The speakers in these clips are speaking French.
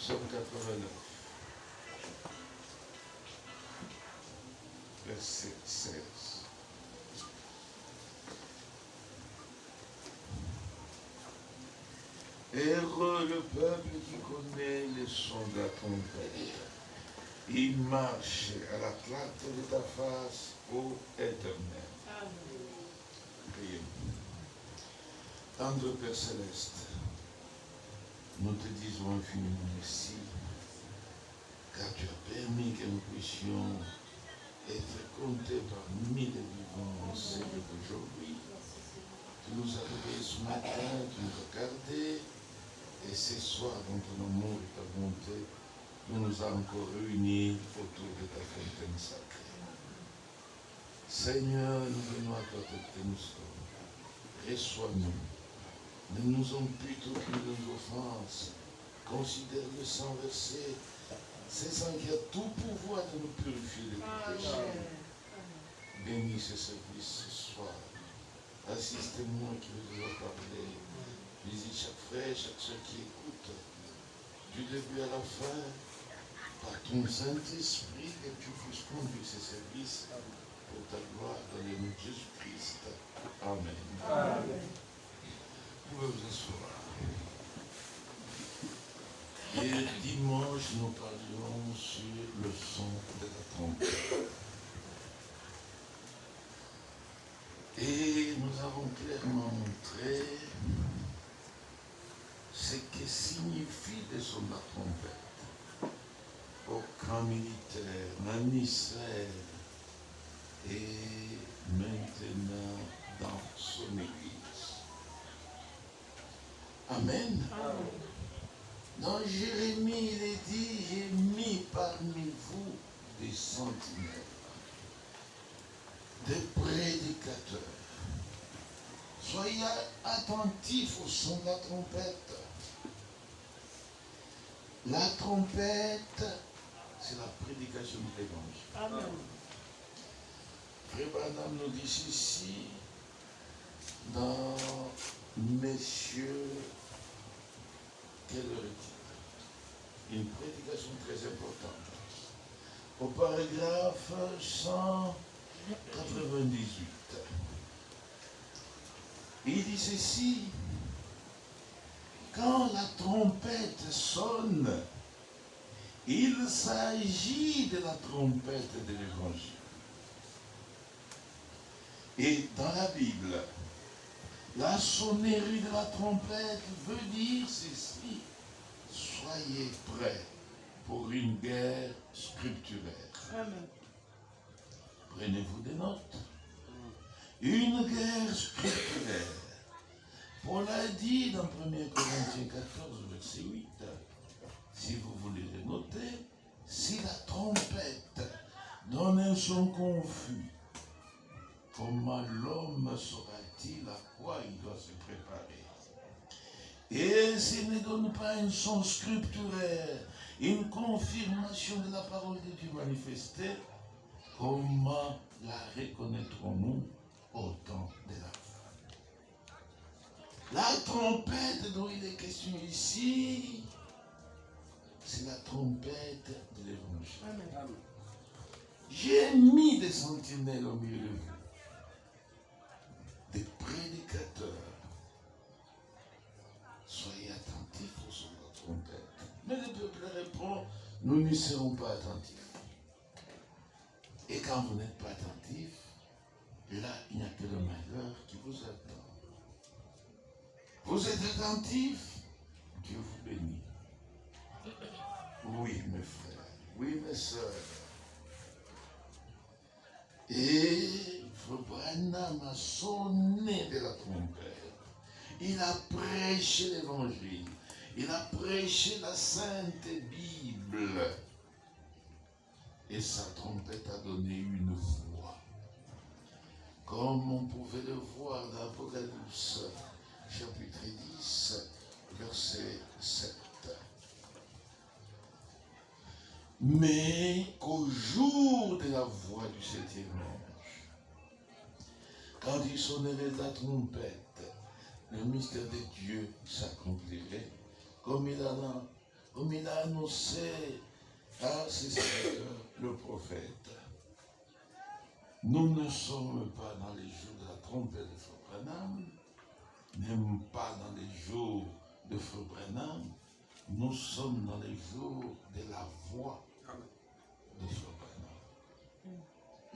Psaume 89, verset 16. Heureux le peuple qui connaît les sons de la trompette. Il marche à la clarté de ta face, ô Éternel. Prions. Tendre Père Céleste, nous te disons infiniment merci, car tu as permis que nous puissions être comptés parmi les vivants en ce lieu d'aujourd'hui. Tu nous as réveillés ce matin, tu nous as gardés, et ce soir, dans ton amour et ta bonté, tu nous as encore réunis autour de ta fontaine sacrée. Seigneur, nous venons à toi tel que nous sommes. Reçois-nous. Ne nous impute aucune de nos offenses. Considère le sang versé. C'est sang qui a tout pouvoir de nous purifier de tout péché. Bénis ce service ce soir. Assistez-moi qui vous a parlé. Visite chaque frère, chaque soeur qui écoute. Du début à la fin, par ton Saint-Esprit, que tu puisses conduire ce service pour ta gloire dans le nom de Jésus-Christ. Amen. Amen. Vous pouvez vous asseoir. Et dimanche, nous parlions sur le son de la trompette. Et nous avons clairement montré ce que signifie le son de la trompette. Au camp militaire, en Israël, et maintenant dans son église. Amen. Amen. Dans Jérémie, il est dit, j'ai mis parmi vous des sentinelles, des prédicateurs. Soyez attentifs au son de la trompette. La trompette, c'est la prédication de l'évangile. Amen. Frère Branham nous dit ceci dans Messieurs, quelle heure est-il? Une prédication très importante. Au paragraphe 198, il dit ceci: quand la trompette sonne, il s'agit de la trompette de l'évangile. Et dans la Bible, la sonnerie de la trompette veut dire ceci: soyez prêts pour une guerre scripturaire. Amen. Prenez-vous des notes. Une guerre scripturaire. Paul a dit dans 1 Corinthiens 14, verset 8, si vous voulez le noter, si la trompette donne un son confus, comment l'homme saura-t-il à quoi il doit se préparer? Et s'il ne donne pas un son scripturaire, une confirmation de la parole de Dieu manifestée, comment la reconnaîtrons-nous au temps de la fin? La trompette dont il est question ici, c'est la trompette de l'évangile. Amen. J'ai mis des sentinelles au milieu de vous, des prédicateurs. Soyez attentifs au son de la trompette. Mais le peuple répond, nous n'y serons pas attentifs. Et quand vous n'êtes pas attentifs, là, il n'y a que le malheur qui vous attend. Vous êtes attentifs, Dieu vous bénit. Oui, mes frères, oui, mes sœurs. Et Frère Branham a sonné de la trompette. Il a prêché l'évangile. Il a prêché la Sainte Bible. Et sa trompette a donné une voix. Comme on pouvait le voir dans l'Apocalypse, chapitre 10, verset 7. Mais qu'au jour de la voix du septième ange, quand il sonnerait la trompette, le mystère de Dieu s'accomplirait, comme comme il a annoncé à ses serviteurs, le prophète. Nous ne sommes pas dans les jours de la trompette de Frère Branham, même pas dans les jours de Frère Branham. Nous sommes dans les jours de la voix de Frère Branham.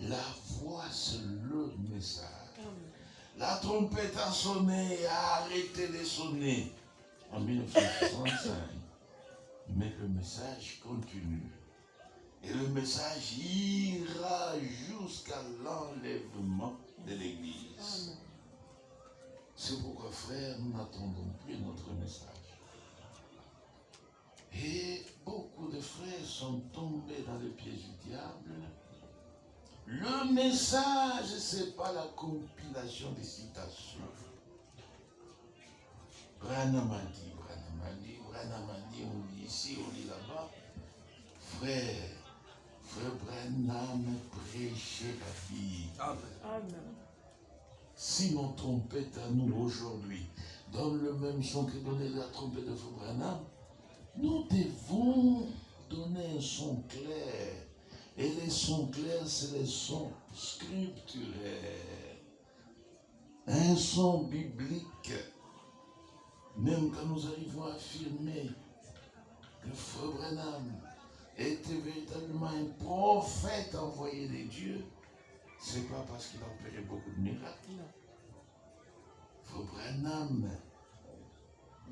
La voix, c'est le message. La trompette a sonné et a arrêté de sonner en 1965. Mais le message continue. Et le message ira jusqu'à l'enlèvement de l'Église. C'est pourquoi, frère, nous n'attendons plus notre message. Et beaucoup de frères sont tombés dans le piège du diable. Le message, ce n'est pas la compilation des citations. Branham a dit, Branham a dit, Branham a dit, on lit ici, on lit là-bas. Frère Branham prêchait la Bible. Amen. Si nos trompettes à nous aujourd'hui donnent le même son que donnait la trompette de Frère Branham, nous devons donner un son clair. Et les sons clairs, c'est les sons scripturaires. Un son biblique. Même quand nous arrivons à affirmer que Frère Branham était véritablement un prophète envoyé de Dieu, ce n'est pas parce qu'il a opéré beaucoup de miracles. Frère Branham,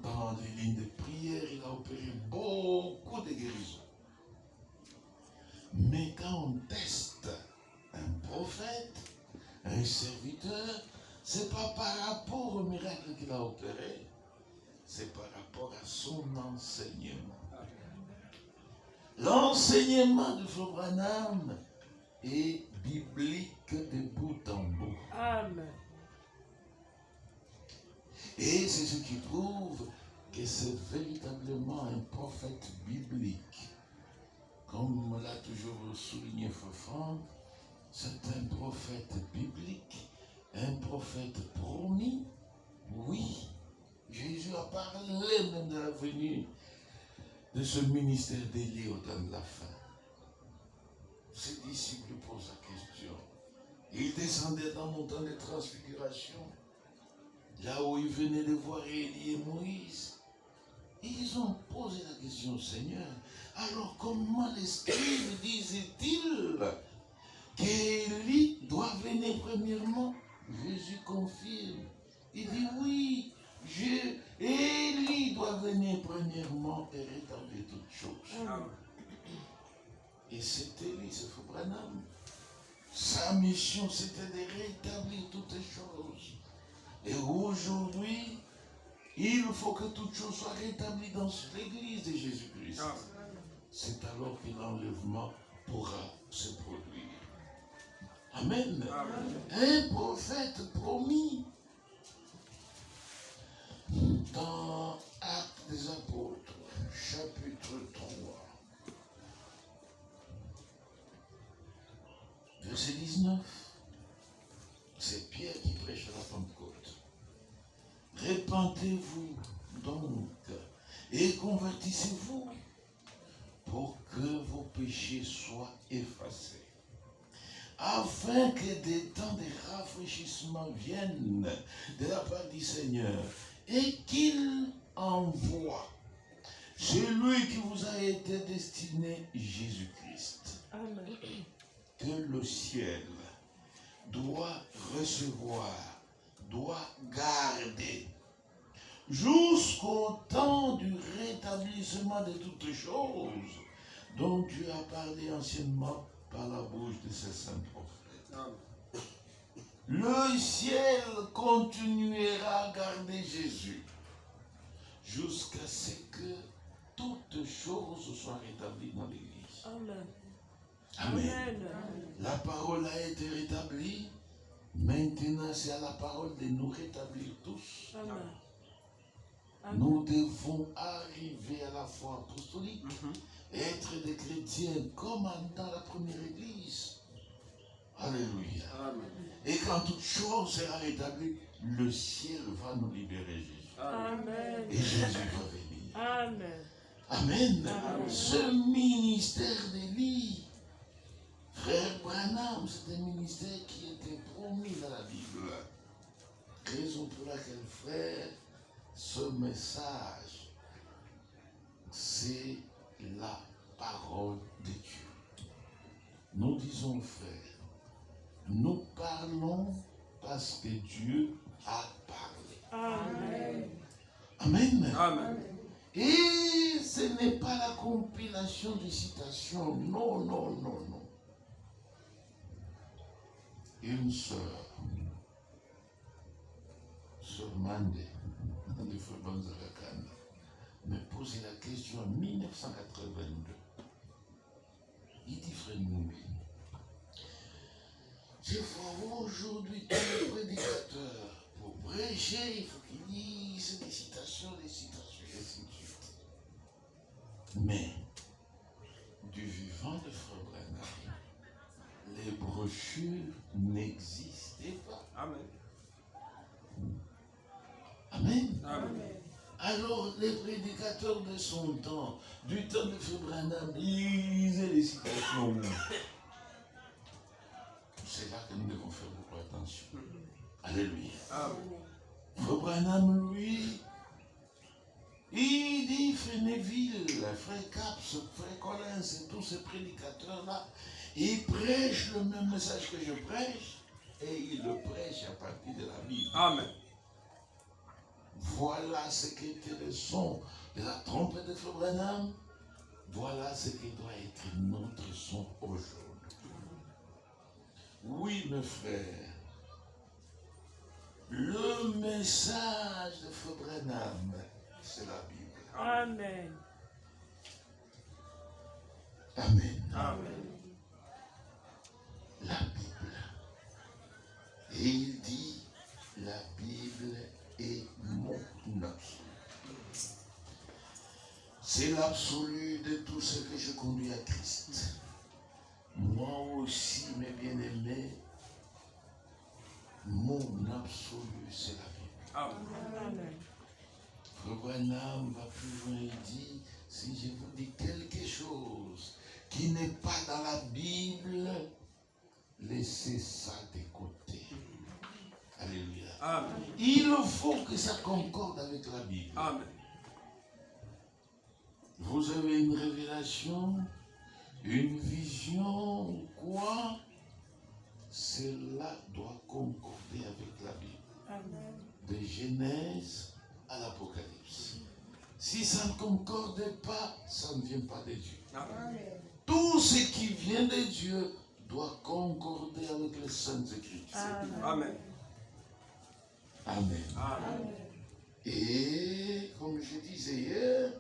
dans les lignes de prière, il a opéré beaucoup de guérisons. Mais quand on teste un prophète, un serviteur, ce n'est pas par rapport au miracle qu'il a opéré, c'est par rapport à son enseignement. L'enseignement de Frère Branham est biblique de bout en bout. Amen. Et c'est ce qui prouve que c'est véritablement un prophète biblique. Comme l'a toujours souligné Frère Franck, c'est un prophète biblique, un prophète promis. Oui, Jésus a parlé même de la venue de ce ministère d'Élie au temps de la fin. Ses disciples posent la question. Il descendait dans mon temps de transfiguration, là où il venait de voir Élie et Moïse. Ils ont posé la question, Seigneur, alors comment les scribes disaient-ils qu'Élie doit venir premièrement? Jésus confirme. Il dit oui, Élie doit venir premièrement et rétablir toutes choses. Et c'est Élie, c'est Frère Branham. Sa mission, c'était de rétablir toutes les choses. Et aujourd'hui, il faut que toutes choses soient rétablies dans l'église de Jésus-Christ. C'est alors que l'enlèvement pourra se produire. Amen. Un prophète promis. Dans Actes des Apôtres, chapitre 3, verset 19, c'est Pierre qui prêche à la Pentecôte. Répentez-vous donc et convertissez-vous pour que vos péchés soient effacés, afin que des temps de rafraîchissement viennent de la part du Seigneur et qu'il envoie celui qui vous a été destiné, Jésus-Christ. Amen. Que le ciel doit recevoir, doit garder jusqu'au temps du rétablissement de toutes choses dont Dieu a parlé anciennement par la bouche de ses saints prophètes. Le ciel continuera à garder Jésus jusqu'à ce que toutes choses soient rétablies dans l'Église. Amen. Amen. Amen. La parole a été rétablie. Maintenant, c'est à la parole de nous rétablir tous. Amen. Amen. Nous devons arriver à la foi apostolique, être des chrétiens comme dans la première église. Alléluia. Amen. Et quand toute chose sera rétablie, le ciel va nous libérer, Jésus. Amen. Et Jésus va venir. Amen. Amen. Amen. Ce ministère d'Élie, frère Branham, c'est un ministère qui était promis dans la Bible. Raison pour laquelle, frère, ce message, c'est la parole de Dieu. Nous disons, frère, nous parlons parce que Dieu a parlé. Amen. Amen. Amen. Et ce n'est pas la compilation de citations. Non, non, non, non. Une sœur, sœur Mandé, de Frébanzarakan, me posait la question en 1982. Il dit, frère Moumi, je vois aujourd'hui tous les prédicateurs, pour prêcher, il faut qu'ils lisent des citations, et ainsi de suite. Mais, du vivant de Frère Branham, les brochures n'existaient pas. Amen. Amen. Amen. Alors, les prédicateurs de son temps, du temps de Frère Branham, lisaient les citations. C'est là que nous devons faire beaucoup attention. Alléluia. Amen. Frère Branham, lui, il dit, Frère Neville, Frère Caps, Frère Collins, et tous ces prédicateurs-là, ils prêchent le même message que je prêche, et ils le prêchent à partir de la Bible. Amen. Voilà ce qu'était le son de la trompette de Frère Branham. Voilà ce qui doit être notre son aujourd'hui. Oui, mes frères, le message de Frère Branham, c'est la Bible. Amen. Amen. Amen. La Bible. Et il dit, la Bible est mon absolu. C'est l'absolu de tout ce que je conduis à Christ. Moi aussi, mes bien-aimés, mon absolu, c'est la Bible. Amen. Amen. Frère Branham va plus loin et dit, si je vous dis quelque chose qui n'est pas dans la Bible, laissez ça de côté. Alléluia. Amen. Il faut que ça concorde avec la Bible. Amen. Vous avez une révélation, une vision ou quoi, cela doit concorder avec la Bible. Amen. De Genèse à l'Apocalypse. Si ça ne concorde pas, ça ne vient pas de Dieu. Amen. Tout ce qui vient de Dieu doit concorder avec les Saintes Écritures. Amen. Amen. Amen. Amen. Et comme je disais hier,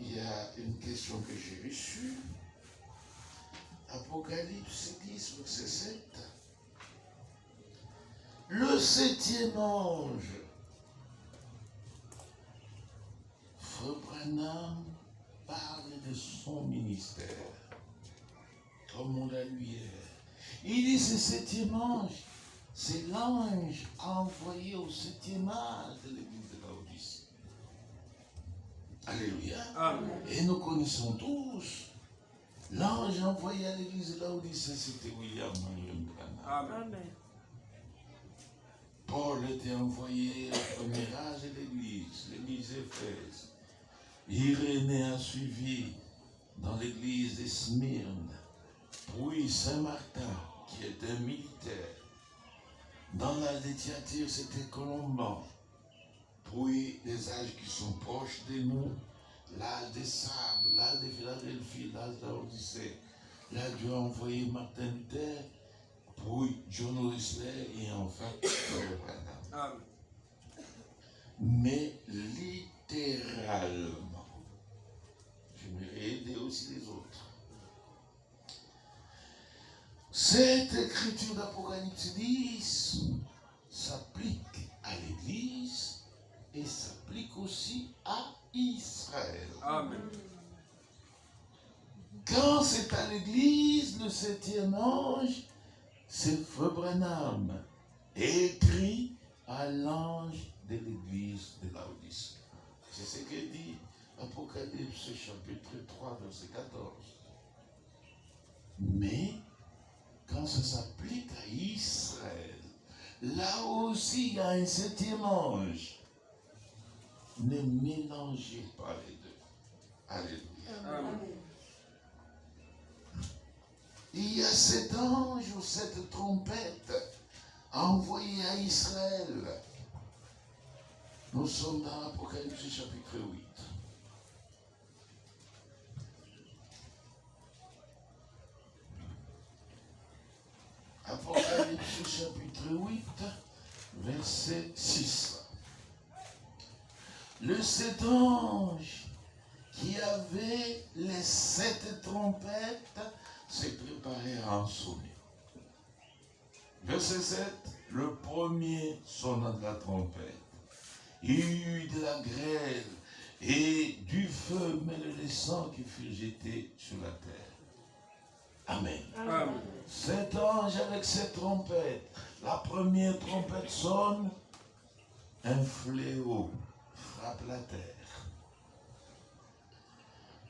il y a une question que j'ai reçue. Apocalypse 10, verset 7. Le septième ange, Frère Branham parle de son ministère, comme on l'a lu hier. Il dit ce septième ange, c'est l'ange envoyé au septième âge de l'église de Laodicée. Alléluia. Amen. Et nous connaissons tous, l'ange envoyé à l'église de Laodicée, c'était William Marion Branham. Amen. Amen. Paul était envoyé au premier âge de l'église d'Éphèse. Irénée a suivi dans l'église de Smyrne. Puis Saint-Martin, qui était un militaire. Dans l'âge de Thyatire, c'était Colomban. Puis les âges qui sont proches de nous, l'âge des Sables, l'âge de Philadelphie, l'âge de l'Odyssée. Là, Dieu a envoyé Martin Luther, puis John Wesley et enfin Frère Branham. Amen. Mais littéralement, j'aimerais aider aussi les autres. Cette écriture d'Apocalypse 10 s'applique à l'Église et s'applique aussi à Israël. Amen. Quand c'est à l'Église, le septième ange, c'est Frère Branham, écrit à l'ange de l'Église de Laodicée. C'est ce que dit Apocalypse chapitre 3, verset 14. Mais quand ça s'applique à Israël, là aussi il y a un septième ange. Ne mélangez pas les deux. Alléluia. Amen. Il y a cet ange ou cette trompette envoyée à Israël. Nous sommes dans Apocalypse chapitre 8. Apocalypse chapitre 8, verset 6. Le sept ange qui avait les 7 trompettes s'est préparé à en sonner. Verset 7, le premier sonna de la trompette. Il y eut de la grêle et du feu mêlé de sang qui fut jeté sur la terre. Amen. Amen. Cet ange avec cette trompette, la première trompette sonne, un fléau frappe la terre.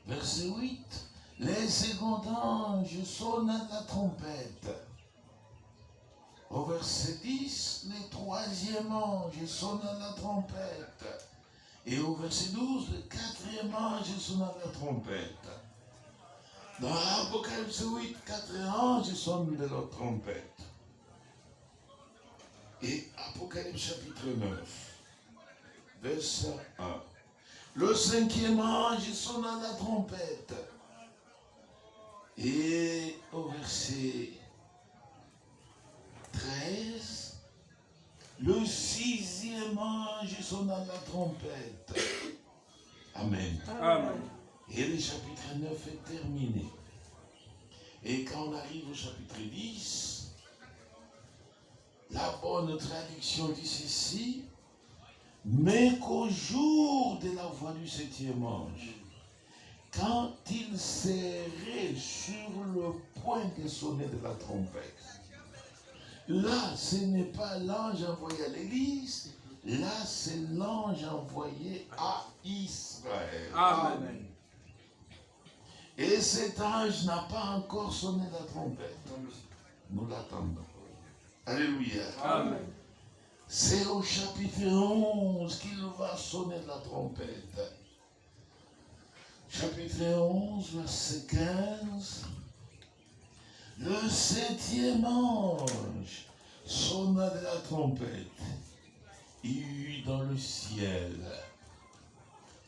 Verset 8, les seconds anges sonnent la trompette. Au verset 10, les troisième ange sonne la trompette. Et au verset 12, le quatrième ange sonne la trompette. Dans Apocalypse 8, 4 anges sonnent de leur trompette. Et Apocalypse chapitre 9, verset 1. Le cinquième ange sonne la trompette. Et au verset 13, le sixième ange sonne la trompette. Amen. Amen. Et le chapitre 9 est terminé. Et quand on arrive au chapitre 10, la bonne traduction dit ceci, mais qu'au jour de la voix du septième ange, quand il serait sur le point de sonner de la trompette, là, ce n'est pas l'ange envoyé à l'église, là, c'est l'ange envoyé à Israël. Amen. Et cet ange n'a pas encore sonné la trompette. Nous l'attendons. Alléluia. Amen. C'est au chapitre 11 qu'il va sonner la trompette. Chapitre 11, verset 15. Le septième ange sonna de la trompette. Il y eut dans le ciel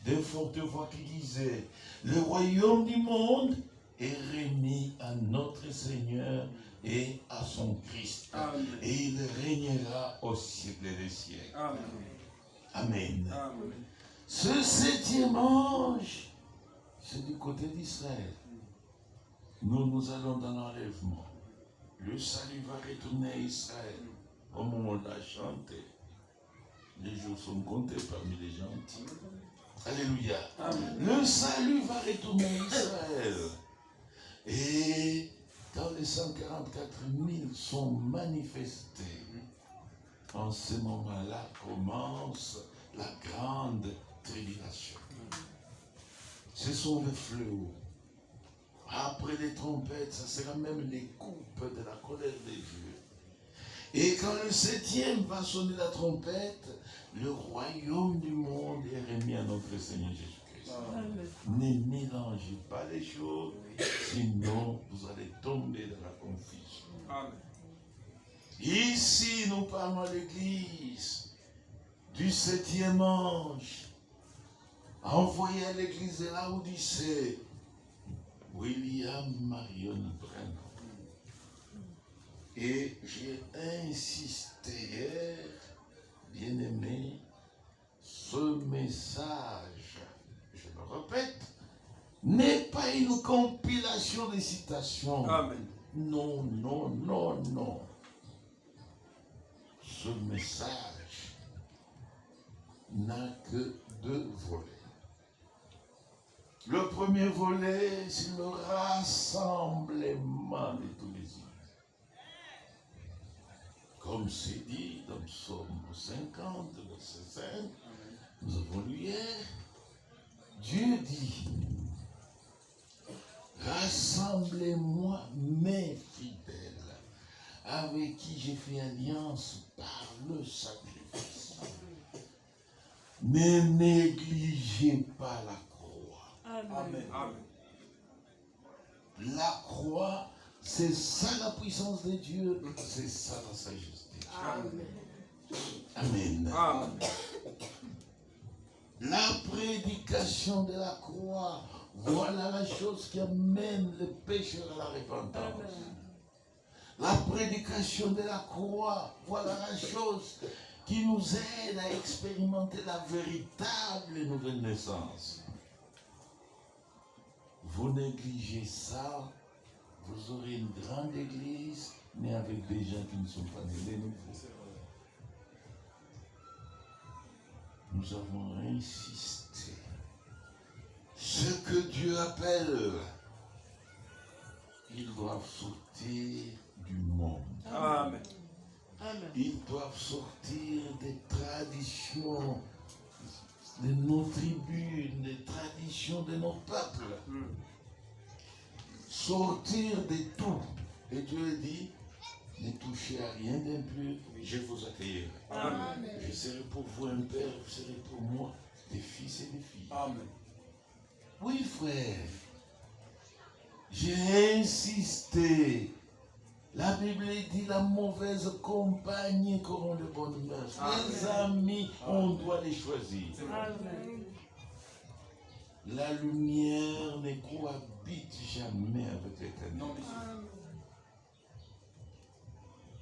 de fortes voix qui disaient, le royaume du monde est remis à notre Seigneur et à son Christ. Amen. Et il régnera au siècle des siècles. Amen. Amen. Amen. Ce septième ange, c'est du côté d'Israël. Nous allons dans l'enlèvement. Le salut va retourner à Israël. Comme on l'a chanté. Les jours sont comptés parmi les gentils. Alléluia. Amen. Le salut va retourner à Israël. Et quand les 144 000 sont manifestés, en ce moment-là commence la grande tribulation. Ce sont les fléaux. Après les trompettes, ça sera même les coupes de la colère de Dieu. Et quand le septième va sonner la trompette, le royaume du monde est remis à notre Seigneur Jésus-Christ. Amen. Ne mélangez pas les choses, sinon vous allez tomber dans la confusion. Amen. Ici, nous parlons à l'église du septième ange envoyé à l'église de la Odyssée, William Marion Branham. Et j'ai insisté hier, bien aimé, ce message, je le répète, n'est pas une compilation de citations. Amen. Non, non, non, non. Ce message n'a que 2 volets. Le premier volet, c'est le rassemblement de tous les îles. Comme c'est dit dans Psaume 50, verset 5, nous avons lu hier, Dieu dit, rassemblez-moi mes fidèles, avec qui j'ai fait alliance par le sacrifice. Ne négligez pas la croix. Amen. Amen. La croix, c'est ça la puissance de Dieu, c'est ça la sa justice. Amen. Amen. La prédication de la croix, voilà la chose qui amène le pécheur à la repentance. La prédication de la croix, voilà la chose qui nous aide à expérimenter la véritable nouvelle naissance. Vous négligez ça, vous aurez une grande église, mais avec des gens qui ne sont pas nés de nouveau. Nous avons insisté. Ce que Dieu appelle, ils doivent sortir du monde. Amen. Amen. Ils doivent sortir des traditions de nos tribus, des traditions de nos peuples. Sortir de tout. Et Dieu dit, ne touchez à rien d'impur, je vous accueillerai. Amen. Je serai pour vous un père, vous serez pour moi des fils et des filles. Amen. Oui, frère, j'ai insisté. La Bible dit la mauvaise compagnie corrompt de bonnes mœurs. Les amis, on doit les choisir. Amen. La lumière ne cohabite jamais avec les ténèbres. Non, monsieur.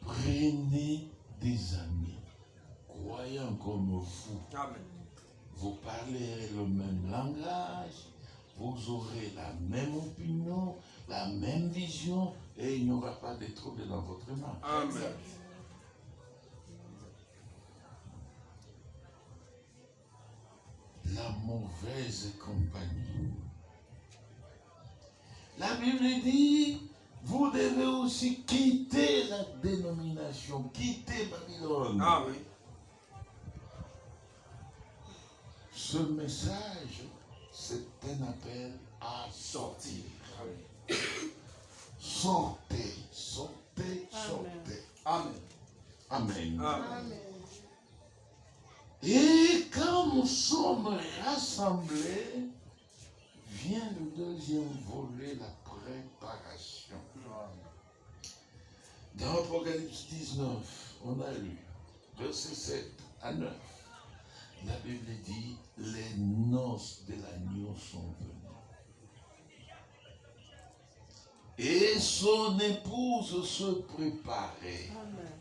Prenez des amis, croyants comme vous. Amen. Vous parlerez le même langage, vous aurez la même opinion, la même vision, et il n'y aura pas de trouble dans votre marche. Amen. La mauvaise compagnie. La Bible dit, vous devez aussi quitter la dénomination, quitter Babylone. Amen. Ce message, c'est un appel à sortir. Amen. Sortez, sortez, sortez. Amen. Amen. Amen. Et quand nous sommes rassemblés, vient le deuxième volet, la préparation. Dans Apocalypse 19, on a lu, verset 7 à 9, la Bible dit, les noces de l'agneau sont venues. Et son épouse se préparait. Amen.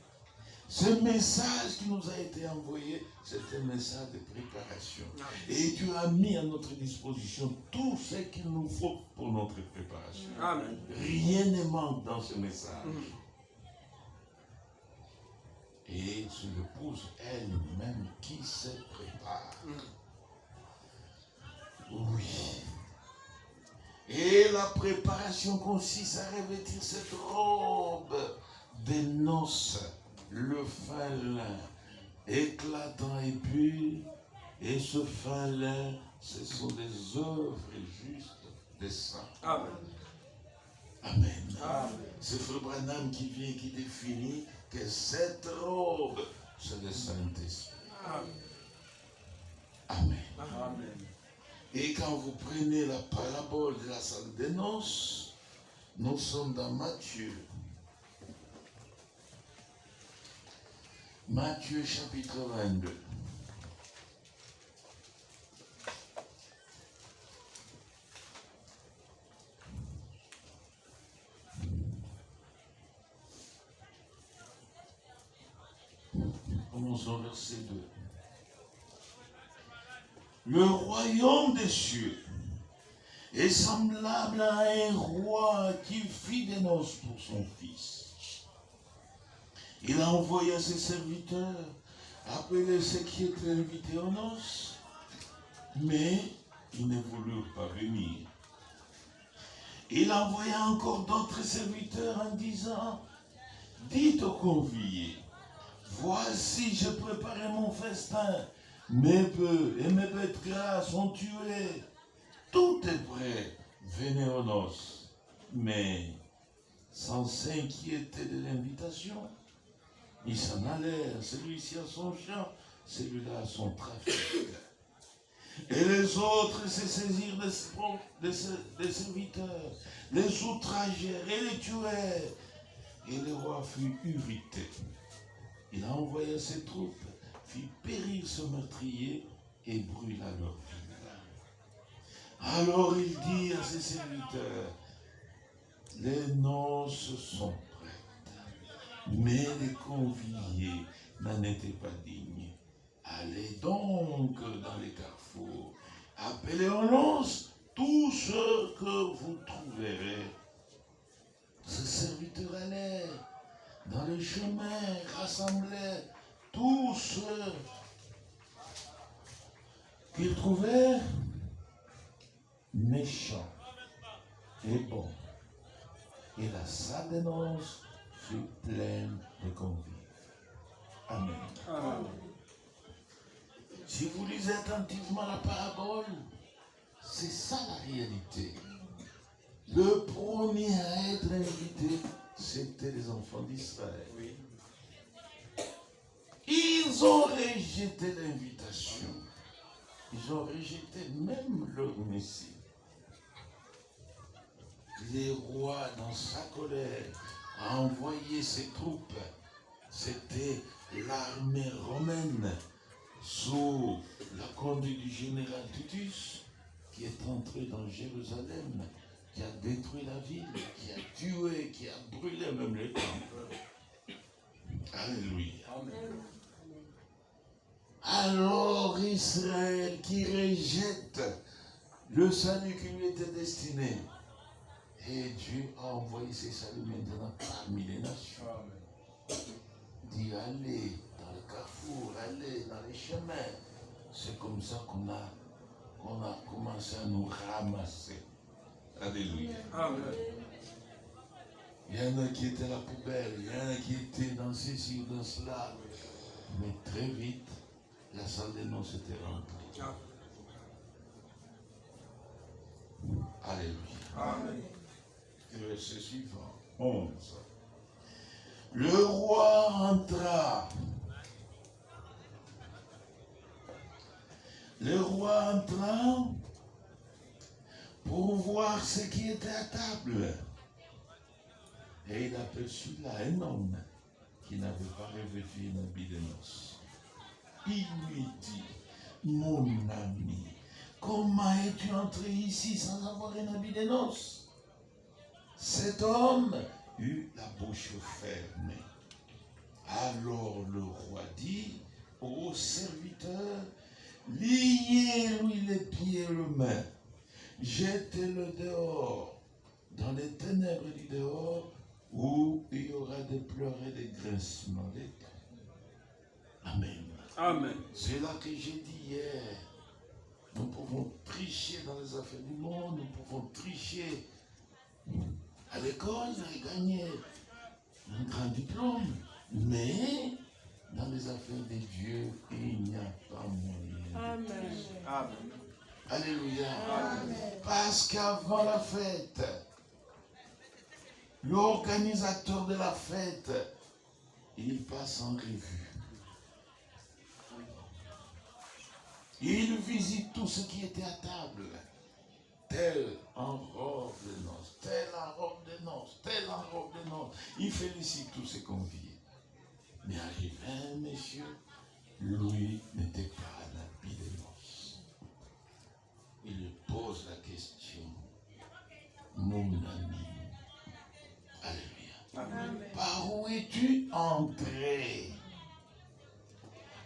Ce message qui nous a été envoyé, c'est un message de préparation. Et Dieu a mis à notre disposition tout ce qu'il nous faut pour notre préparation. Amen. Rien ne manque dans ce message. Et c'est l'épouse elle-même qui se prépare. Oui. Et la préparation consiste à revêtir cette robe de noces, le fin lin, éclatant et pur. Et ce fin lin, ce sont des œuvres justes des saints. Amen. Amen. Amen. C'est Frère Branham qui vient, qui définit que cette robe, c'est le Saint-Esprit. Amen. Amen. Et quand vous prenez la parabole de la salle des noces, nous sommes dans Matthieu. Matthieu chapitre 22. Commençons verset 2. Le royaume des cieux est semblable à un roi qui fit des noces pour son fils. Il a envoyé ses serviteurs appeler ceux qui étaient invités aux noces, mais ils ne voulurent pas venir. Il envoya encore d'autres serviteurs en disant, dites aux conviés, voici, je préparais mon festin, mes bœufs et mes bêtes grasses sont tués, tout est prêt, venez aux noces. Mais sans s'inquiéter de l'invitation, ils s'en allèrent, celui-ci a son champ, celui-là a son trafic. Et les autres se saisirent des serviteurs, les outragèrent et les tuèrent. Et le roi fut irrité. Il a envoyé ses troupes, fit périr ce meurtrier et brûla leur ville. Alors il dit à ses serviteurs, les noces sont prêtes, mais les conviés n'en étaient pas dignes. Allez donc dans les carrefours, appelez en noces tous ceux que vous trouverez. Ces serviteurs allèrent dans les chemins, rassemblaient tous ceux qu'ils trouvaient méchants et bons. Et la salle des noces fut pleine de convives. Amen. Amen. Si vous lisez attentivement la parabole, c'est ça la réalité. Le premier à être invité, c'était les enfants d'Israël. Oui. Ils ont rejeté l'invitation. Ils ont rejeté même leur Messie. Le roi, dans sa colère, a envoyé ses troupes. C'était l'armée romaine sous la conduite du général Titus qui est entré dans Jérusalem, qui a détruit la ville, qui a tué, qui a brûlé même les temples. Alléluia. Amen. Alors Israël qui rejette le salut qui lui était destiné. Et Dieu a envoyé ses saluts maintenant parmi les nations. Amen. Dit allez dans le carrefour, allez dans les chemins. C'est comme ça qu'on a commencé à nous ramasser. Alléluia. Amen. Il y en a qui étaient à la poubelle, il y en a qui étaient dans ceci ou dans cela. Mais très vite, la salle des noces était remplie. Alléluia. Amen. Le verset suivant, 11. Le roi entra. Le roi entra pour voir ce qui était à table. Et il aperçut là un homme qui n'avait pas revêtu un habit de noces. Il lui dit, mon ami, comment es-tu entré ici sans avoir un habit de noces? Cet homme eut la bouche fermée. Alors le roi dit au serviteur, liez-lui les pieds et les mains, jetez-le dehors, dans les ténèbres du dehors, où il y aura des pleurs et des grincements des dents. Amen. Amen. C'est là que j'ai dit hier. Nous pouvons tricher dans les affaires du monde, nous pouvons tricher à l'école et gagner un grand diplôme. Mais dans les affaires de Dieu, il n'y a pas moyen. Amen. Amen. Alléluia. Amen. Parce qu'avant la fête, l'organisateur de la fête, il passe en revue. Il visite tout ce qui était à table. Tel en robe de noces, tel en robe de noces, tel en robe de noces. Il félicite tous ses conviés. Mais arrivé un monsieur, lui n'était pas à l'habit de noces. Il lui pose la question, mon ami, alléluia, Amen. par où es-tu entré?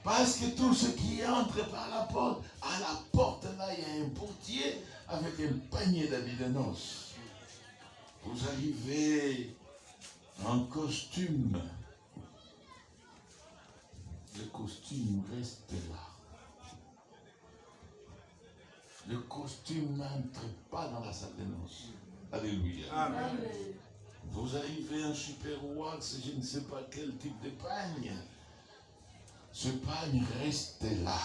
Parce que tout ce qui entre par la porte, à la porte là, il y a un portier avec un panier d'habits de noces. Vous arrivez en costume. Le costume reste là. Le costume n'entre pas dans la salle de noces. Alléluia. Amen. Vous arrivez en super wax, je ne sais pas quel type de pagne. Ce pagne reste là.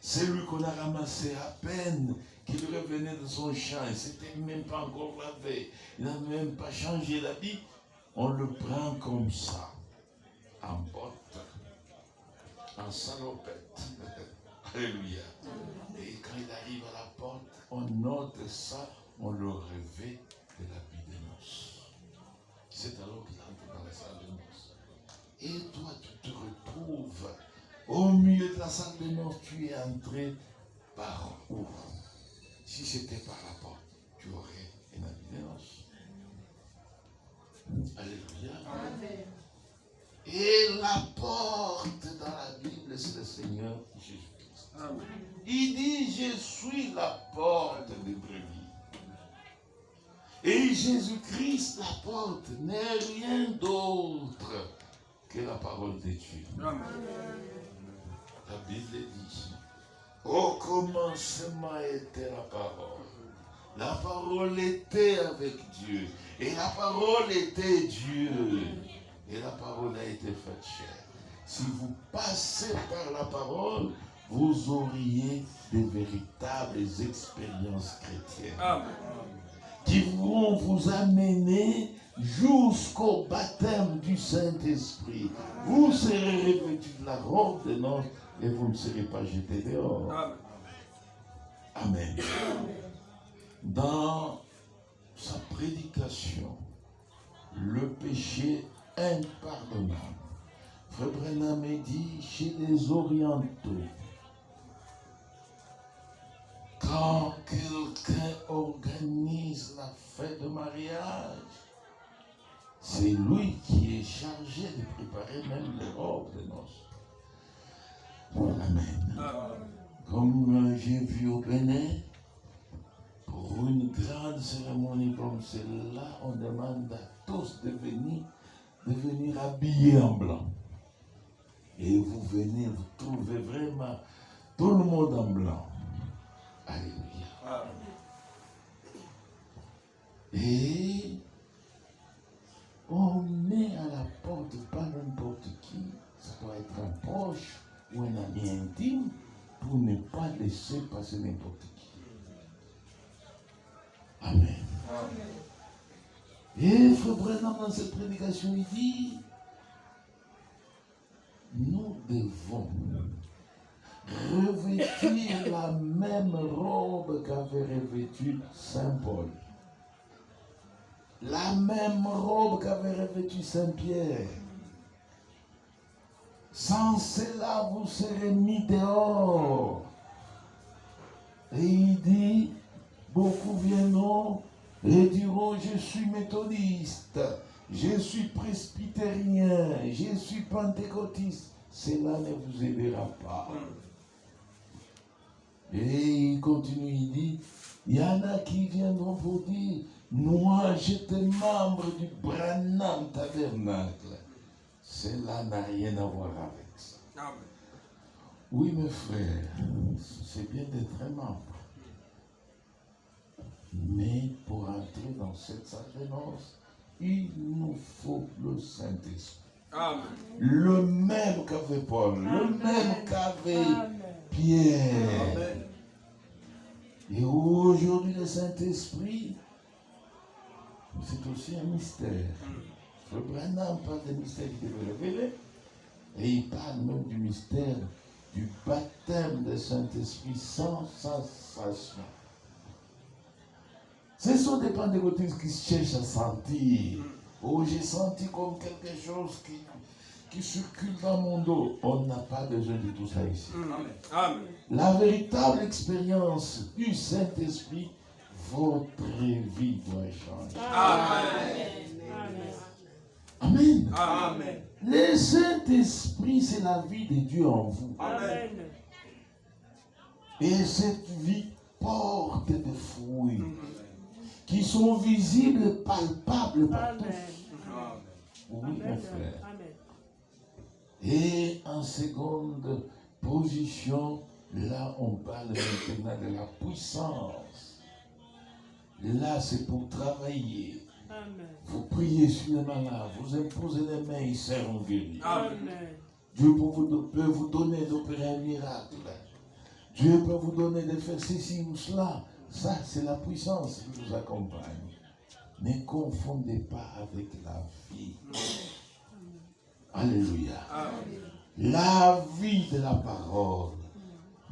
C'est lui qu'on a ramassé à peine qu'il revenait de son champ. Il ne s'était même pas encore lavé. Il n'a même pas changé d'habit. On le prend comme ça, en botte, en salopette. Alléluia. Et quand il arrive à la porte, on note ça, on le revêt de l'habit de noces. C'est alors qu'il entre dans la salle de noces. Et toi, tu te retrouves au milieu de la salle de noces. Tu es entré par où? Si c'était par la porte, tu aurais un habit de noces. Alléluia. Amen. Et la porte dans la Bible, c'est le Seigneur Jésus-Christ. Amen. Il dit, je suis la porte des brebis. Et Jésus-Christ, la porte, n'est rien d'autre que la parole de Dieu. Amen. La Bible dit, au commencement était la parole. La parole était avec Dieu. Et la parole était Dieu. Et la parole a été faite chair. Si vous passez par la parole, vous auriez de véritables expériences chrétiennes. Amen. Qui vont vous amener jusqu'au baptême du Saint-Esprit. Vous serez revêtus de la robe de noces et vous ne serez pas jetés dehors. Amen. Amen. Dans sa prédication, le péché impardonnable, Frère Branham dit chez les Orientaux, quand quelqu'un organise la fête de mariage, c'est lui qui est chargé de préparer même les robes de noces. Amen. Comme j'ai vu au Bénin, pour une grande cérémonie comme celle-là, on demande à tous de venir habillés en blanc. Et vous venez, vous trouvez vraiment tout le monde en blanc. Alléluia. Et on met à la porte pas n'importe qui, ça doit être un proche ou un ami intime pour ne pas laisser passer n'importe qui. Amen. Et Frère Branham dans cette prédication, il dit, nous devons revêtir la même robe qu'avait revêtue Saint Paul. La même robe qu'avait revêtue Saint Pierre. Sans cela, vous serez mis dehors. Et il dit, beaucoup viendront et diront, je suis méthodiste, je suis presbytérien, je suis pentecôtiste. Cela ne vous aidera pas. Et il continue, il dit, il y en a qui viendront pour dire, moi j'étais membre du Branham Tabernacle. Cela n'a rien à voir avec ça. Amen. Oui, mes frères, c'est bien d'être un membre. Mais pour entrer dans cette salle de noces, il nous faut le Saint-Esprit. Amen. Le même qu'avait Paul, le même qu'avait Pierre. Amen. Et aujourd'hui, le Saint-Esprit, c'est aussi un mystère. Le Branham parle des mystères qui devait révéler. Et il parle même du mystère du baptême du Saint-Esprit sans sensation. Ce sont des pentecôtistes qui cherchent à sentir. Oh, j'ai senti comme quelque chose qui circule dans mon dos. On n'a pas besoin de tout ça ici. Amen. Amen. La véritable expérience du Saint-Esprit, votre vie doit changer. Amen. Amen. Amen. Le Saint-Esprit, c'est la vie de Dieu en vous. Amen. Et cette vie porte des fruits qui sont visibles et palpables par tous. Oui, mes frères. Et en seconde position, là, on parle maintenant de la puissance. Là, c'est pour travailler. Amen. Vous priez sur les malades, vous imposez les mains, ils seront guéris. Amen. Dieu peut vous donner d'opérer un miracle. Dieu peut vous donner de faire ceci ou cela. Ça, c'est la puissance qui vous accompagne. Ne confondez pas avec la vie. Alléluia. La vie de la parole.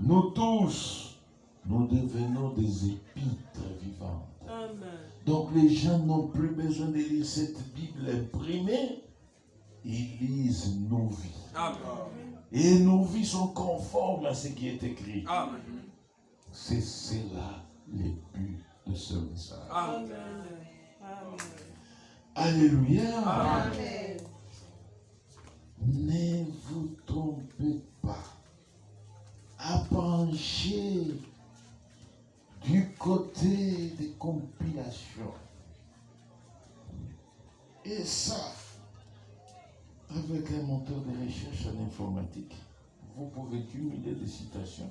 Nous tous, nous devenons des épîtres vivantes. Amen. Donc les gens n'ont plus besoin de lire cette Bible imprimée. Ils lisent nos vies. Amen. Et nos vies sont conformes à ce qui est écrit. Amen. C'est cela le but de ce message. Amen. Amen. Alléluia. Amen. Ne vous trompez pas à pencher du côté des compilations. Et ça, avec un moteur de recherche en informatique, vous pouvez cumuler des citations.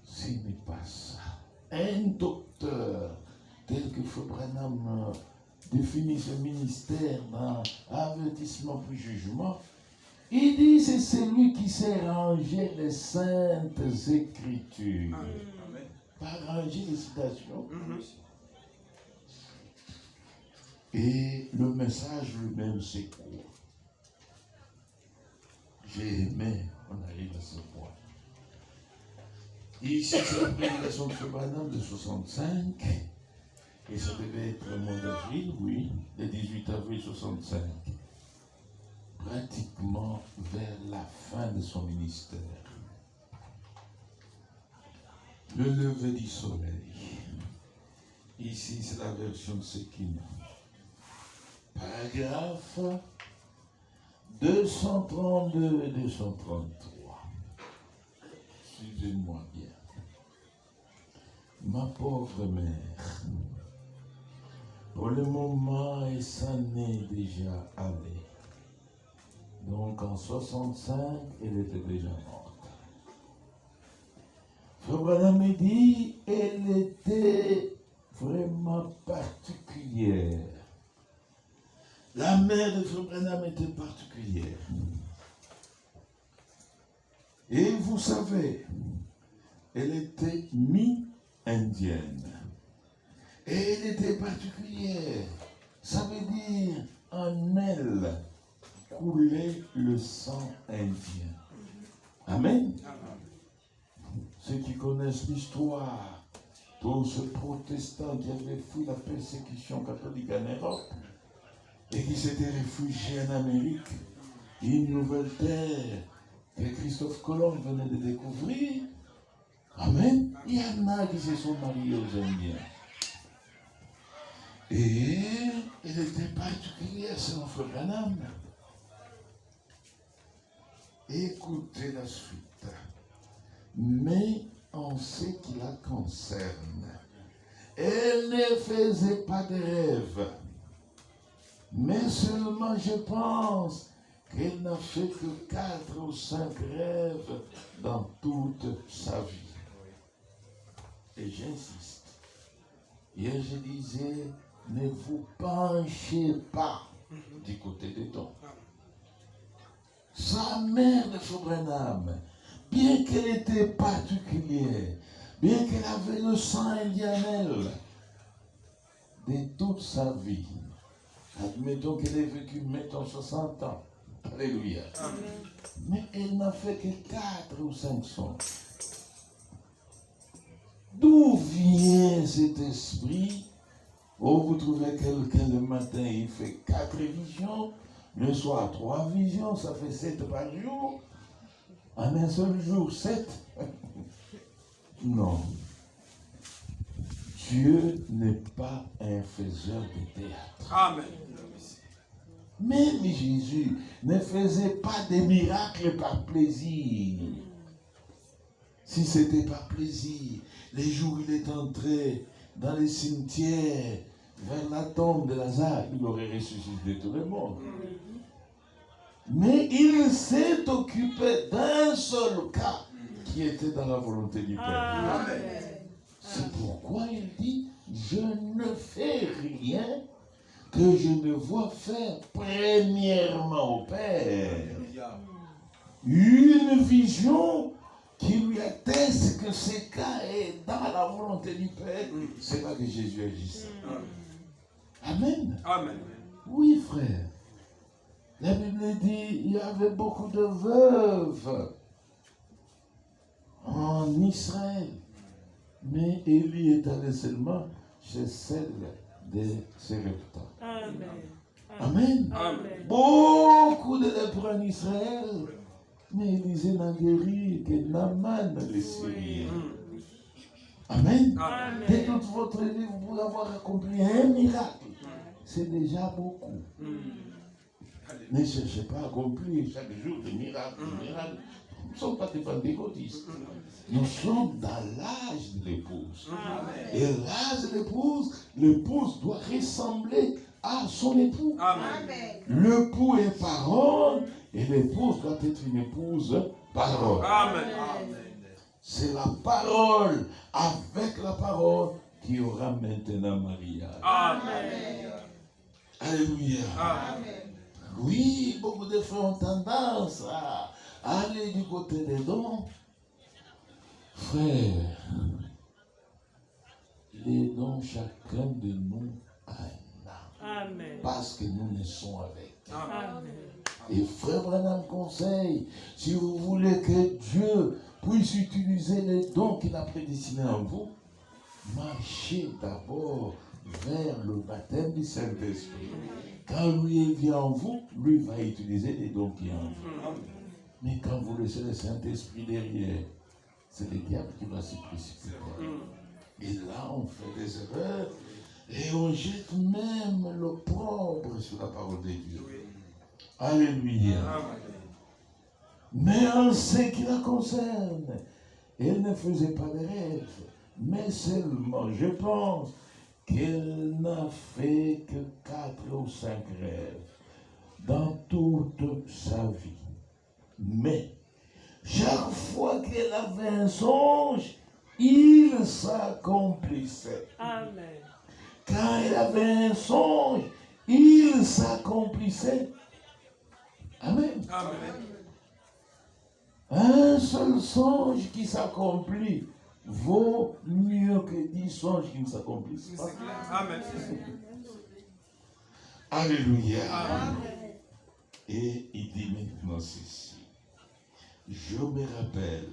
Ce n'est pas ça. Un docteur tel que Frère Branham définit ce ministère dans Avertissement puis Jugement, il dit c'est celui qui sait ranger les saintes écritures. Amen. Pas ranger les citations. Et le message lui-même, c'est quoi? J'ai aimé, on arrive à ce point. Ici, c'est la prédication de Frère Branham de 65. Et ça devait être le mois d'avril, oui, le 18 avril 65. Pratiquement vers la fin de son ministère. Le lever du soleil. Ici, c'est la version de Sekina. Paragraphe 232 et 233. Suivez-moi bien. Ma pauvre mère, pour le moment, elle s'en est déjà allée. Donc en 65, elle était déjà morte. Frère Branham me dit, elle était vraiment particulière. La mère de Frère Branham était particulière. Et vous savez, elle était mi-indienne. Et elle était particulière. Ça veut dire en elle coulait le sang indien. Amen. Ceux qui connaissent l'histoire, tous ces protestants qui avaient fui la persécution catholique en Europe et qui s'étaient réfugiés en Amérique, une nouvelle terre que Christophe Colomb venait de découvrir. Amen. Il y en a qui se sont mariés aux Indiens. Et elle était particulière, selon Frère Branham. Écoutez la suite. Mais en ce qui la concerne, elle ne faisait pas de rêve. Mais seulement je pense qu'elle n'a fait que 4 ou 5 rêves dans toute sa vie. Et j'insiste. Hier je disais, ne vous penchez pas du côté des dons. Sa mère de Frère Branham, bien qu'elle était particulière, bien qu'elle avait le sang indien en elle, de toute sa vie, admettons qu'elle ait vécu, mettons 60 ans, alléluia, mais elle n'a fait que 4 ou 5 sons. D'où vient cet esprit? Oh, vous trouvez quelqu'un le matin, il fait 4 visions, le soir 3 visions, ça fait 7 par jour. En un seul jour, 7? Non. Dieu n'est pas un faiseur de théâtre. Amen. Même Jésus ne faisait pas des miracles par plaisir. Si c'était par plaisir, les jours où il est entré dans les cimetières, vers la tombe de Lazare, il aurait ressuscité tout le monde. Mais il s'est occupé d'un seul cas qui était dans la volonté du Père. Amen. C'est pourquoi il dit, je ne fais rien que je ne vois faire premièrement au Père. une vision qui lui atteste que ce cas est dans la volonté du Père. C'est là que Jésus agissait. Amen. Amen. Oui, frère. La Bible dit il y avait beaucoup de veuves en Israël. Mais Élie est allé seulement chez celle de Sérepta. Amen. Amen. Amen. Beaucoup de lépreux en Israël. Mais Élisée n'a guéri que Naaman le Syrien. Amen. Amen. De toute votre vie, vous pouvez avoir accompli un miracle. C'est déjà beaucoup. Ne cherchez pas à accomplir chaque jour des miracles. Nous ne sommes pas des pentecôtistes. Nous sommes dans l'âge de l'épouse. Et l'âge de l'épouse doit ressembler à son époux. Amen. L'époux est parole et l'épouse doit être une épouse parole. Amen. C'est la parole avec la parole qui aura maintenant mariage. Amen. Alléluia. Amen. Oui, beaucoup de frères ont tendance à aller du côté des dons. Frère, les dons, chacun de nous a un âme. Amen. Parce que nous naissons avec. Amen. Et frère Branham conseille, si vous voulez que Dieu puisse utiliser les dons qu'il a prédestinés en vous, marchez d'abord vers le baptême du Saint-Esprit. Quand lui vient en vous, lui va utiliser les dons qui sont en vous. Mais quand vous laissez le Saint-Esprit derrière, c'est le diable qui va se précipiter. Et là, on fait des erreurs et on jette même l'opprobre sur la parole de Dieu. Alléluia. Mais en ce qui la concerne, elle ne faisait pas de rêve, mais seulement, je pense, qu'elle n'a fait que 4 ou 5 rêves dans toute sa vie. Mais, chaque fois qu'elle avait un songe, il s'accomplissait. Amen. Quand elle avait un songe, il s'accomplissait. Amen. Amen. Un seul songe qui s'accomplit vaut mieux que 10 songes qui ne s'accomplissent pas. Amen. Alléluia. Amen. Et il dit maintenant ceci. Je me rappelle,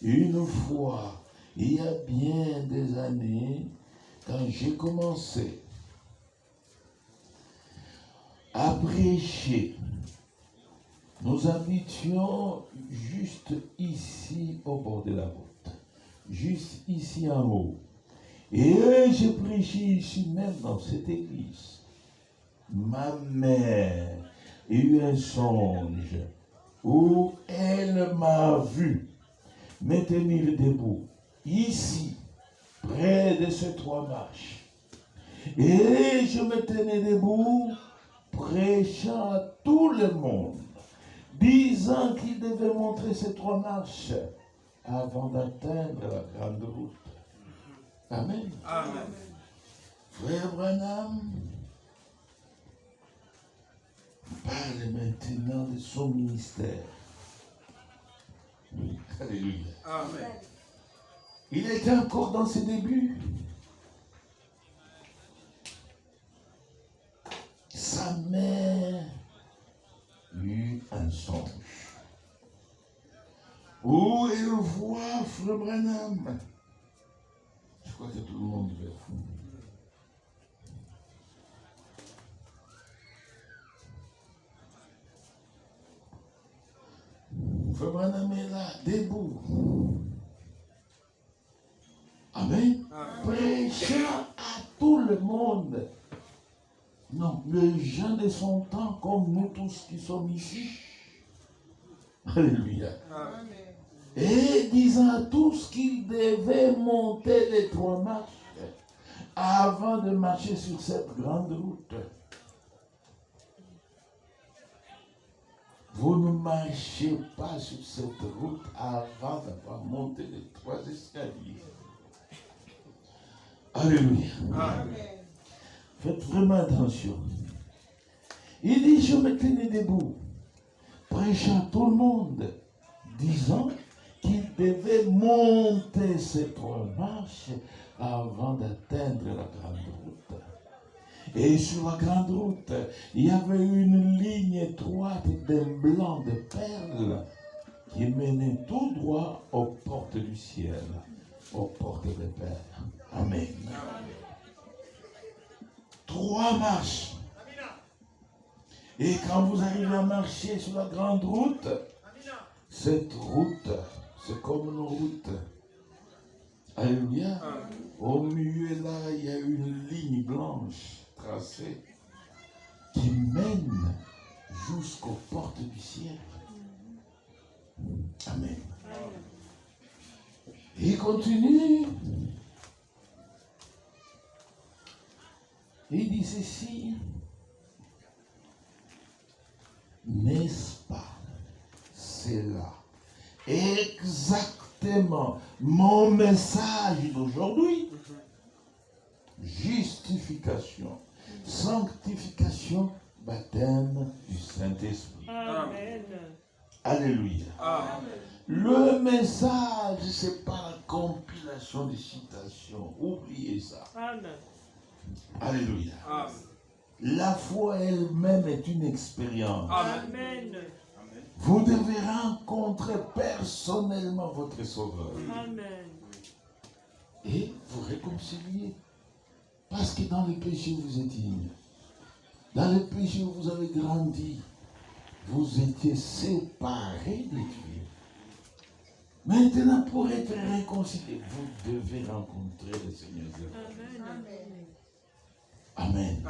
une fois, il y a bien des années, quand j'ai commencé à prêcher, nous habitions juste ici au bord de la route, juste ici en haut. Et j'ai prêché ici même dans cette église. Ma mère a eu un songe où elle m'a vu me tenir debout, ici, près de ces 3 marches. Et je me tenais debout, prêchant à tout le monde, disant qu'il devait montrer ces 3 marches avant d'atteindre la grande route. Amen. Amen. Frère Branham parle maintenant de son ministère. Alléluia. Amen. Il était encore dans ses débuts. Sa mère eut un songe où elle voit Frère Branham. Je crois que tout le monde veut. Frère Branham est là, debout. Amen. Prêchant à tout le monde. Non, les gens de son temps, comme nous tous qui sommes ici. Alléluia. Amen. Et disant à tous qu'ils devaient monter les 3 marches avant de marcher sur cette grande route. Vous ne marchez pas sur cette route avant d'avoir monté les 3 escaliers. Alléluia. Amen. Faites vraiment attention. Il dit, je me tenais debout, prêcha tout le monde, disant qu'il devait monter ces 3 marches avant d'atteindre la grande route. Et sur la grande route, il y avait une ligne étroite d'un blanc de perles qui menait tout droit aux portes du ciel, aux portes des Pères. Amen. 3 marches. Et quand vous arrivez à marcher sur la grande route, cette route, c'est comme une route. Alléluia. Au milieu là, il y a une ligne blanche tracée qui mène jusqu'aux portes du ciel. Amen. Et il continue. Il dit ceci. N'est-ce pas? C'est là exactement mon message d'aujourd'hui. Justification, sanctification, baptême du Saint-Esprit. Amen. Alléluia. Amen. Le message, c'est pas la compilation des citations. Oubliez ça. Amen. Alléluia. Amen. La foi elle-même est une expérience. Amen. Vous devez rencontrer personnellement votre Sauveur. Amen. Et vous réconcilier. Parce que dans le péché, vous étiez. Dans le péché, vous avez grandi. Vous étiez séparés de Dieu. Maintenant, pour être réconcilié, vous devez rencontrer le Seigneur. Amen. Amen.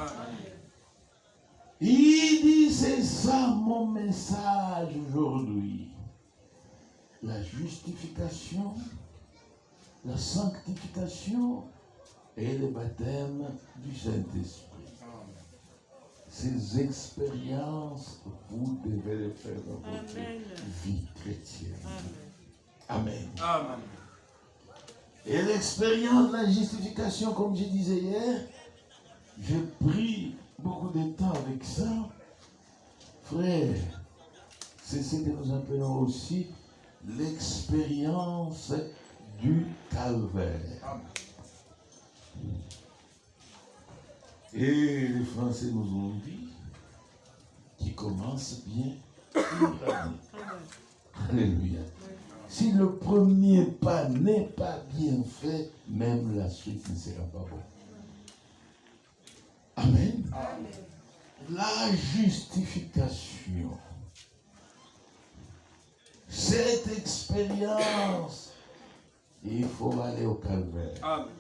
Il dit, c'est ça mon message aujourd'hui. La justification, la sanctification et le baptême du Saint-Esprit. Ces expériences, vous devez les faire dans votre vie chrétienne. Amen. Amen. Et l'expérience de la justification, comme je disais hier, j'ai pris beaucoup de temps avec ça. Frère, c'est ce que nous appelons aussi l'expérience du calvaire. Amen. Et les Français nous ont dit qu'il commence bien l'année. Alléluia. Si le premier pas n'est pas bien fait, même la suite ne sera pas bonne. Amen. Amen. La justification. Cette expérience, il faut aller au calvaire. Amen.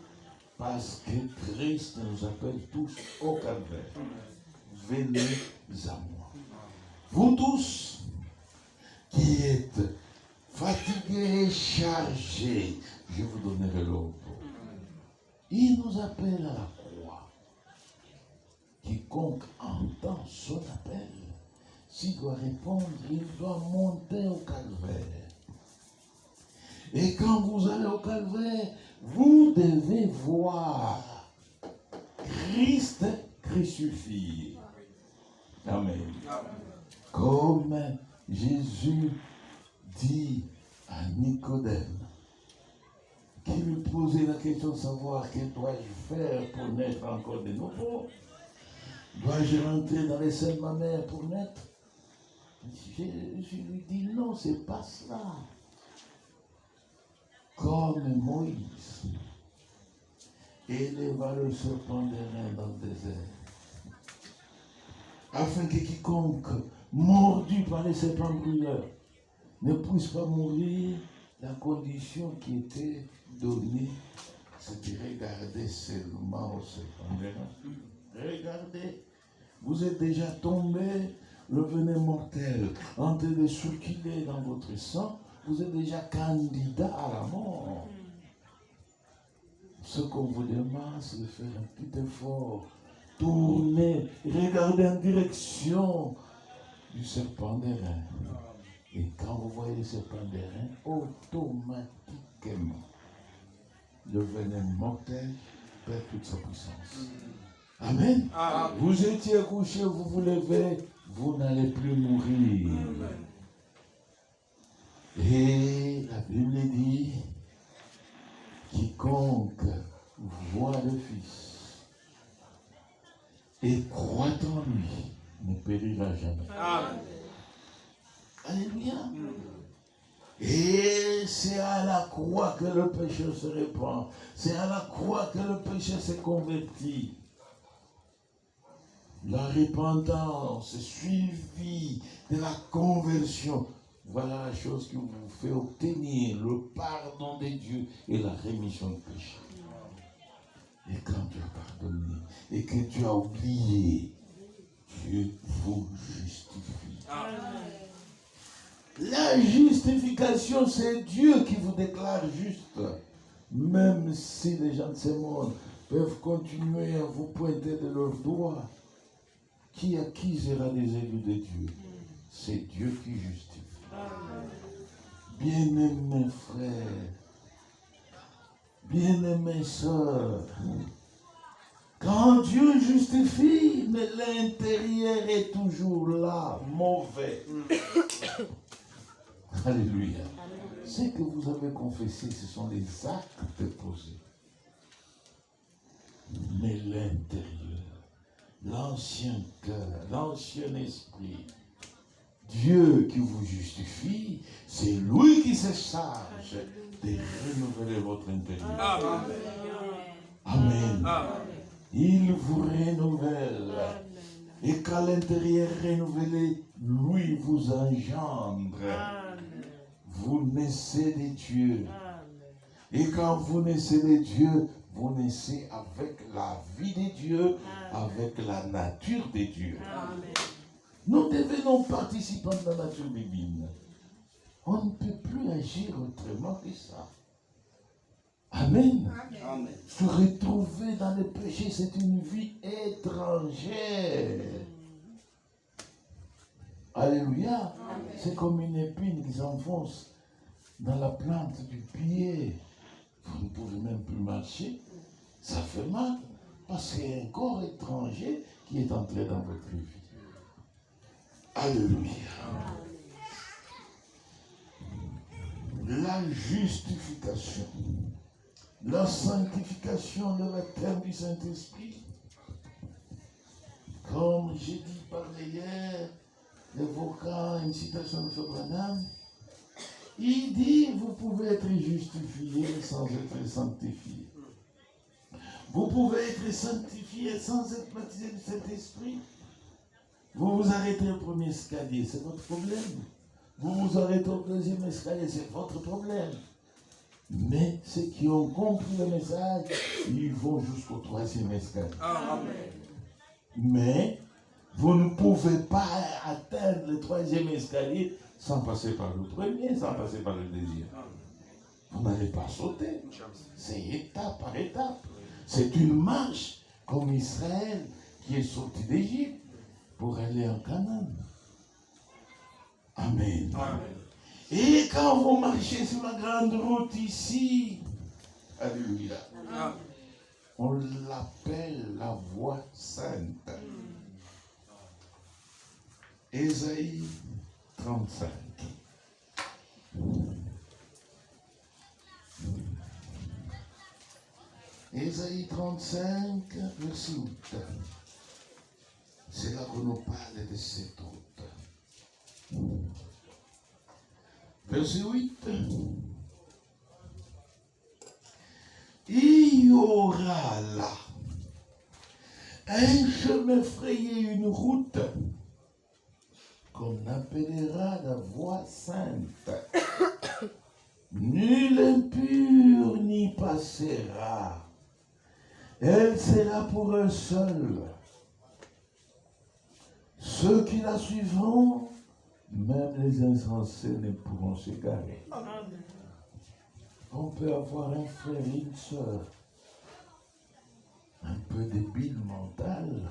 Parce que Christ nous appelle tous au calvaire. Venez à moi. Vous tous qui êtes fatigués et chargés, je vous donnerai le repos. Il nous appelle à la croix. Quiconque entend son appel, s'il doit répondre, il doit monter au calvaire. Et quand vous allez au calvaire, vous devez voir Christ crucifié. Amen. Comme Jésus dit à Nicodème, qui lui posait la question de savoir que dois-je faire pour naître encore de nouveau? Dois-je rentrer dans les seins de ma mère pour naître? Je lui dis non, c'est pas cela. Comme Moïse éleva le serpent d'airain dans le désert, afin que quiconque mordu par les serpents brûleurs ne puisse pas mourir. La condition qui était donnée, c'était de regarder seulement au serpent d'airain. Regardez, vous êtes déjà tombé, le venin mortel en train de circuler dans votre sang. Vous êtes déjà candidat à la mort. Ce qu'on vous demande, c'est de faire un petit effort. Tournez, regardez en direction du serpent d'airain. Et quand vous voyez le serpent d'airain, automatiquement, le venin mortel perd toute sa puissance. Amen. Amen. Vous étiez couché, vous vous levez, vous n'allez plus mourir. Amen. Et la Bible dit, quiconque voit le Fils et croit en lui ne périra jamais. Amen. Alléluia. Et c'est à la croix que le péché se répand. C'est à la croix que le péché se convertit. La repentance suivie de la conversion. Voilà la chose qui vous fait obtenir le pardon de Dieu et la rémission du péché. Et quand tu as pardonné et que tu as oublié, Dieu vous justifie. Amen. La justification, c'est Dieu qui vous déclare juste. Même si les gens de ce monde peuvent continuer à vous pointer de leurs doigts, qui accusera les élus de Dieu? C'est Dieu qui justifie. Bien-aimés frères, bien-aimées sœurs, quand Dieu justifie, mais l'intérieur est toujours là, mauvais. Alléluia. Ce que vous avez confessé, ce sont les actes posés. Mais l'intérieur, l'ancien cœur, l'ancien esprit, Dieu qui vous justifie, c'est lui qui se charge de renouveler votre intérieur. Amen. Amen. Amen. Il vous renouvelle. Et quand l'intérieur est renouvelé, lui vous engendre. Vous naissez de Dieu. Et quand vous naissez de Dieu, vous naissez avec la vie de Dieu, avec la nature de Dieu. Nous devenons participants de la nature divine. On ne peut plus agir autrement que ça. Amen. Amen. Se retrouver dans le péché, c'est une vie étrangère. Alléluia. C'est comme une épine qui s'enfonce dans la plante du pied. Vous ne pouvez même plus marcher. Ça fait mal parce qu'il y a un corps étranger qui est entré dans votre vie. Alléluia. La justification, la sanctification de la terre du Saint-Esprit. Comme j'ai dit par hier, évoquant une citation de Frère Branham, il dit, vous pouvez être justifié sans être sanctifié. Vous pouvez être sanctifié sans être baptisé du Saint-Esprit. Vous vous arrêtez au premier escalier, c'est votre problème. Vous vous arrêtez au deuxième escalier, c'est votre problème. Mais ceux qui ont compris le message, ils vont jusqu'au troisième escalier. Amen. Mais vous ne pouvez pas atteindre le troisième escalier sans passer par le premier, sans passer par le deuxième. Vous n'allez pas sauter. C'est étape par étape. C'est une marche comme Israël qui est sorti d'Égypte pour aller en Canaan. Amen. Amen. Et quand vous marchez sur la grande route ici, alléluia, Amen. on l'appelle la voie sainte. Ésaïe 35. Ésaïe 35, verset 8. C'est là qu'on nous parle de cette route. Verset 8. Il y aura là un chemin frayé, une route qu'on appellera la voie sainte. Nul impur n'y passera. Elle sera pour un seul. Ceux qui la suivront, même les insensés ne pourront s'égarer. On peut avoir un frère et une sœur un peu débile mental,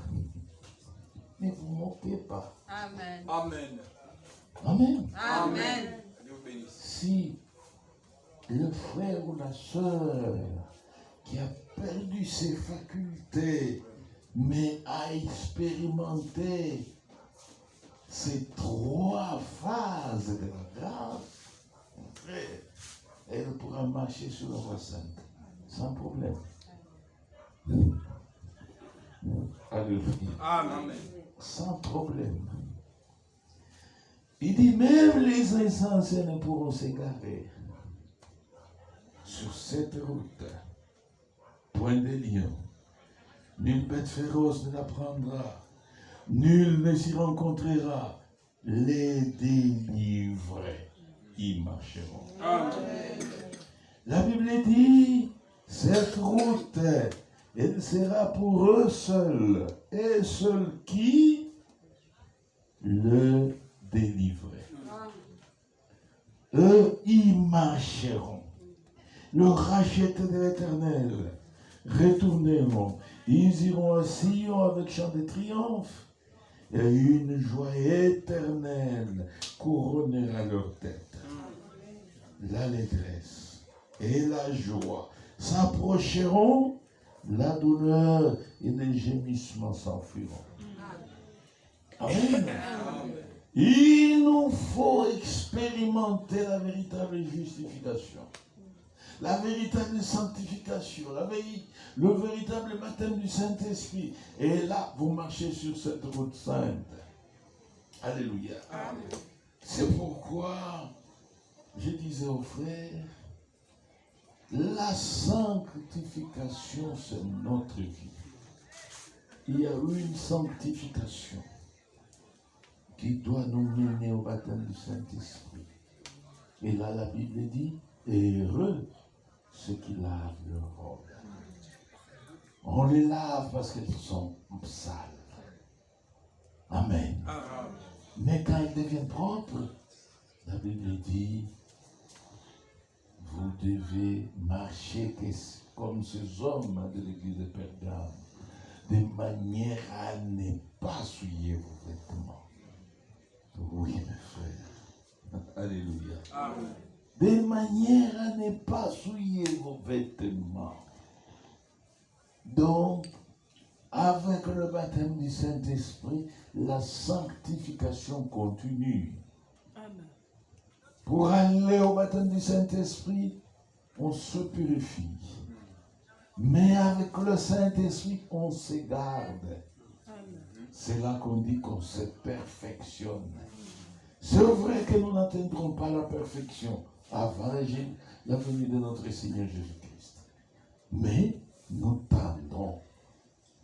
mais vous ne moquez pas. Amen. Amen. Amen. Amen. Dieu vous bénisse. Si le frère ou la sœur qui a perdu ses facultés, mais a expérimenté ces trois phases de la grâce, frère, elle pourra marcher sur la voie sainte, sans problème. Alléluia. Amen. Sans problème. Il dit, même les insensés ne pourront s'égarer. Sur cette route, point de lion, nulle bête féroce ne la prendra, nul ne s'y rencontrera. Les délivrés y marcheront. Amen. La Bible dit, cette route, elle sera pour eux seuls, et seuls qui le délivrer. Eux y marcheront. Le racheté de l'Éternel retourneront. Ils iront à Sion avec chant de triomphe. Et une joie éternelle couronnera leur tête. L'allégresse et la joie s'approcheront, la douleur et les gémissements s'enfuiront. Amen. Il nous faut expérimenter la véritable justification, la véritable sanctification, le véritable baptême du Saint-Esprit. Et là, vous marchez sur cette route sainte. Alléluia. Amen. C'est pourquoi je disais aux frères, la sanctification, c'est notre vie. Il y a une sanctification qui doit nous mener au baptême du Saint-Esprit. Et là, la Bible dit, heureux ceux qui lavent leurs robes. On les lave parce qu'elles sont sales. Amen. Amen. Mais quand elles deviennent propres, la Bible dit, vous devez marcher comme ces hommes de l'église de Pergame, de manière à ne pas souiller vos vêtements. Oui, mes frères. Alléluia. Amen. De manière à ne pas souiller vos vêtements. Donc, avec le baptême du Saint-Esprit, la sanctification continue. Amen. Pour aller au baptême du Saint-Esprit, on se purifie. Mais avec le Saint-Esprit, on se garde. Amen. C'est là qu'on dit qu'on se perfectionne. C'est vrai que nous n'atteindrons pas la perfection avant la venue de notre Seigneur Jésus-Christ. Mais nous tendons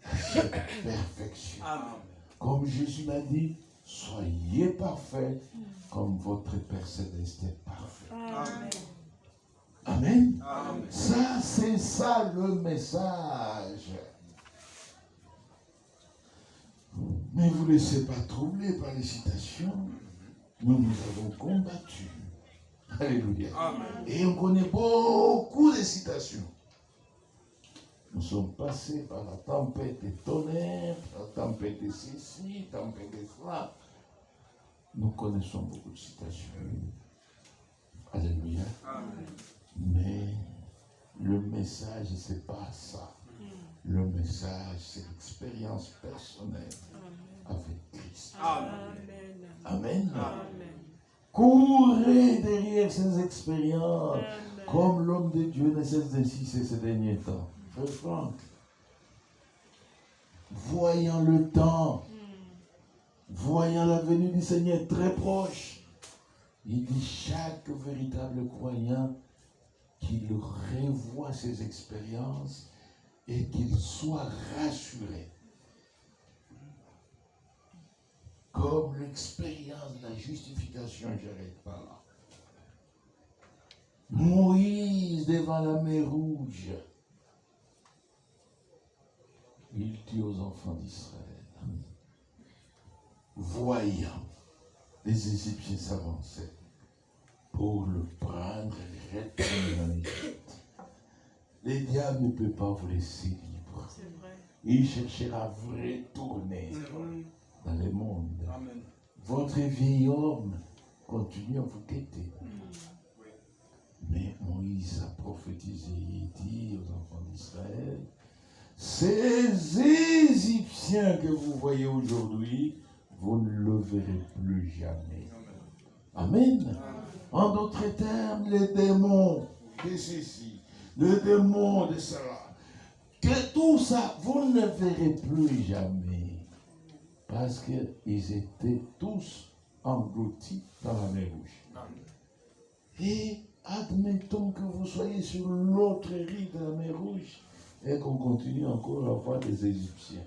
à cette perfection. Amen. Comme Jésus l'a dit, soyez parfaits comme votre Père Céleste est parfait. Amen. Amen. Amen. Ça, c'est ça le message. Ne vous laissez pas troubler par les citations. Nous avons combattu. Alléluia. Amen. Et on connaît beaucoup de citations. Nous sommes passés par la tempête des tonnerres, la tempête de ceci, la tempête de cela. Nous connaissons beaucoup de citations. Alléluia. Amen. Mais le message, c'est pas ça. Le message, c'est l'expérience personnelle avec Christ. Amen. Amen. Amen. Courez derrière ces expériences, Amen. comme l'homme de Dieu ne cesse d'insister ces derniers temps. Frère Franck, voyant le temps, voyant la venue du Seigneur très proche, il dit chaque véritable croyant qu'il revoie ses expériences et qu'il soit rassuré. Comme l'expérience de la justification, j'arrête pas là. Moïse devant la mer Rouge, il dit aux enfants d'Israël, voyant les Égyptiens s'avancer pour le prendre et le retourner en Égypte. Le diable ne peut pas vous laisser libre. C'est vrai. Il cherchera à vous retourner dans le monde. Amen. Votre vieil homme continue à vous guetter. Mais Moïse a prophétisé et dit aux enfants d'Israël, ces Égyptiens que vous voyez aujourd'hui, vous ne le verrez plus jamais. Amen. En d'autres termes, les démons de ceci, le démon de cela, que tout ça, vous ne verrez plus jamais. Parce qu'ils étaient tous engloutis dans la mer Rouge. Et admettons que vous soyez sur l'autre rive de la mer Rouge et qu'on continue encore à voir des Égyptiens.